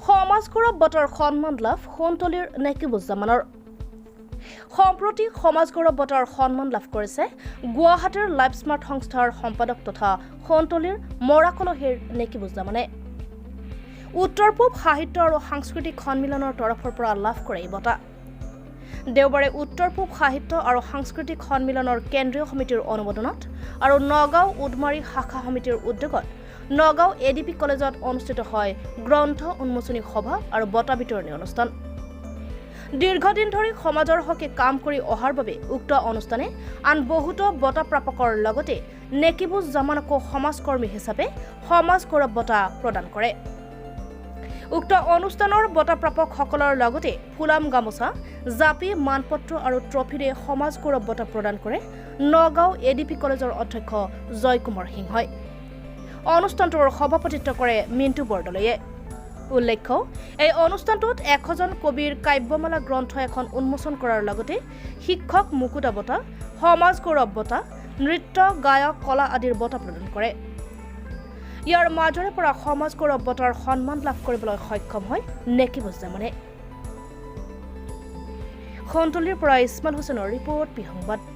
সমাজ গৌৰৱ বঁটাৰ সন্মান লাভ সোণতলীৰ নেকিবুজ্জামানৰ সম্প্ৰতি সমাজ গৌৰৱ বঁটাৰ সন্মান লাভ কৰিছে গুৱাহাটীৰ লাইফ স্মাৰ্ট সংস্থাৰ সম্পাদক তথা সোণতলীৰ মৰাকলহীৰ নেকিবুজ্জামানে উত্তৰ পূব সাহিত্য আৰু সাংস্কৃতিক সন্মিলনৰ তৰফৰ পৰা লাভ কৰে এই বঁটা দেওবাৰে উত্তৰ পূব সাহিত্য আৰু সাংস্কৃতিক সন্মিলনৰ কেন্দ্ৰীয় সমিতিৰ অনুমোদনত আৰু নগাঁও উডমাৰী শাখা সমিতিৰ উদ্যোগত নগাঁও এডিপি কলেজত অনুষ্ঠিত হয় গ্ৰন্থ উন্মোচনী সভা আৰু বঁটা বিতৰণী অনুষ্ঠান দীৰ্ঘদিন ধৰি সমাজৰ হকে কাম কৰি অহাৰ বাবে উক্ত অনুষ্ঠানে আন বহুতো বঁটা প্ৰাপকৰ লগতে নেকিবুজ্জামানকো সমাজকৰ্মী হিচাপে সমাজ গৌৰৱ বঁটা প্ৰদান কৰে উক্ত অনুষ্ঠানৰ বঁটা প্ৰাপকসকলৰ লগতে ফুলাম গামোচা জাপি মানপত্ৰ আৰু ট্ৰফিৰে সমাজ গৌৰৱ বঁটা প্ৰদান কৰে নগাঁও এডিপি কলেজৰ অধ্যক্ষ জয়কুমাৰ সিংহই অনুষ্ঠানটোৰ সভাপতিত্ব কৰে মিণ্টু বৰদলৈয়ে উল্লেখ্য এই অনুষ্ঠানটোত 100জন কবিৰ কাব্যমালা গ্ৰন্থ এখন উন্মোচন কৰাৰ লগতে শিক্ষক মুকুতা বঁটা সমাজ গৌৰৱ বঁটা নৃত্য গায়ক কলা আদিৰ বঁটা প্ৰদান কৰে ইয়াৰ মাজৰে পৰা সমাজ গৌৰৱ বঁটাৰ সন্মান লাভ কৰিবলৈ সক্ষম হয় নেকিবুজ্জামানে সোণতলীৰ পৰা ইছমাইল হুছেইনৰ ৰিপৰ্ট বিসংবাদ